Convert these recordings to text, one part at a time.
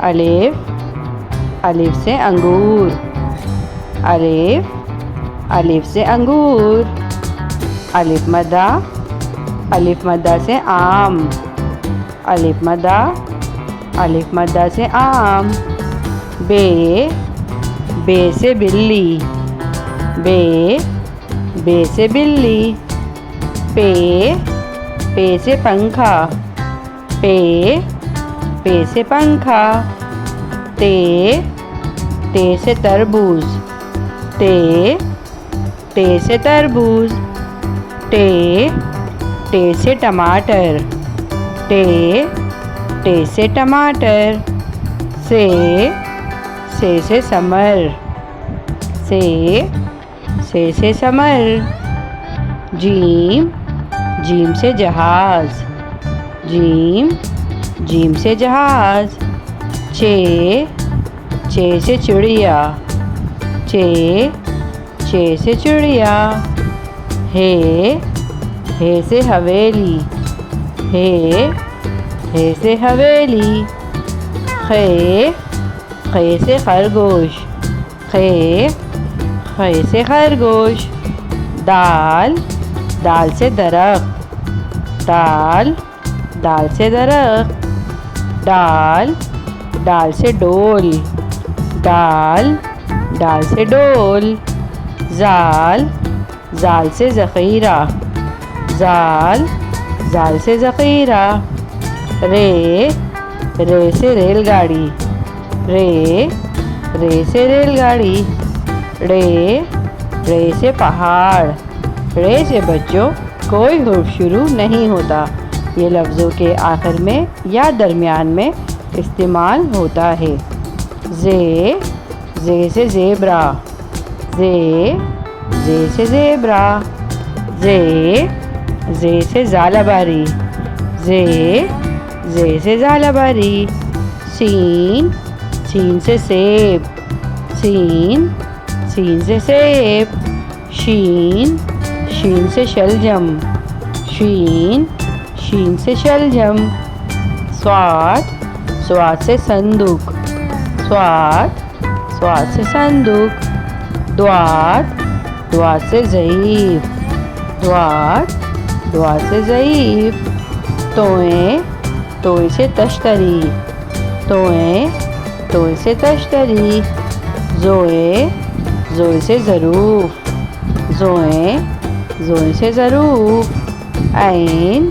الف سے انگور، الف سے انگور۔ الف مدہ سے آم، الف مدہ سے آم۔ بے سے بلی، بے سے بلی۔ پے سے پنکھا، پے سے پنکھا۔ تے سے تربوز، تے سے تربوز۔ ٹے سے ٹماٹر، ٹے سے ٹماٹر۔ سے ثمر، سے ثمر۔ جیم سے جہاز، جیم سے جہاز۔ چے سے چڑیا، چے سے چڑیا۔ ہے سے حویلی، ہے سے حویلی۔ خے سے خرگوش، خے سے خرگوش۔ دال سے درخت، دال سے درخت۔ ڈال سے ڈول، ڈال سے ڈول۔ زال سے ذخیرہ، زال سے ذخیرہ۔ رے سے ریل گاڑی، رے سے ریل گاڑی۔ رے سے پہاڑ، رے سے بچوں کوئی حرف شروع نہیں ہوتا، یہ لفظوں کے آخر میں یا درمیان میں استعمال ہوتا ہے۔ زے سے زیبرا، زے سے زیبرا۔ زے سے زالہ باری، زے سے زالہ باری۔ سین سے سیب، سین سے سیب۔ شین سے شلجم، شین سے شلجم۔ سواد سے صندوق، سواد سے صندوق۔ دواد سے ضعیف، دواد سے ضعیف۔ توئے سے تشتری، توئے سے تشتری۔ زوئے سے ظروف، زوئے سے ظروف۔ عین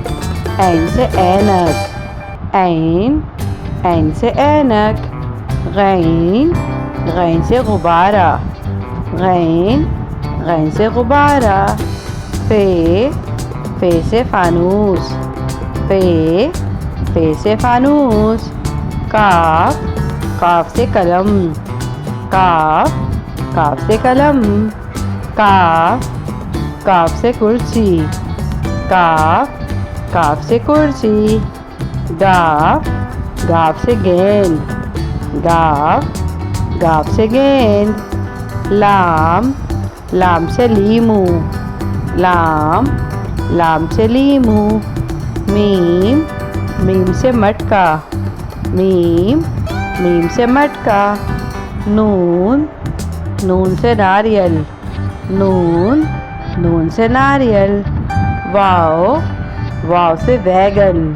سے اینک، عین سے اینک۔ غین سے غبارہ، غین سے غبارہ۔ فے سے فانوس، فے سے فانوس۔ کاف سے قلم، کاف سے قلم۔ کاف سے کرسی، کاف سے کرسی۔ گاف سے گیند، گاف سے گیند۔ لام سے لیمو، لام سے لیمو۔ میم سے مٹکا، میم سے مٹکا۔ نون سے ناریل، نون سے ناریل۔ واو سے ویگن،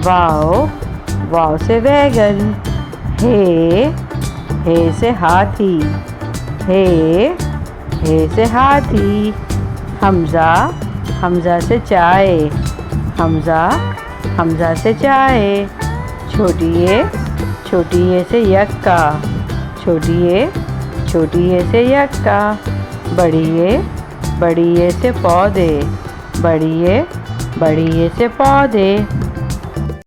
واو سے ویگن۔ ہے سے ہاتھی، ہے سے ہاتھی۔ حمزہ سے چائے، حمزہ سے چائے۔ چھوٹی اے سے یکا، چھوٹی اے سے یکا۔ بڑی اے سے پودے، بڑی اے سے پودے۔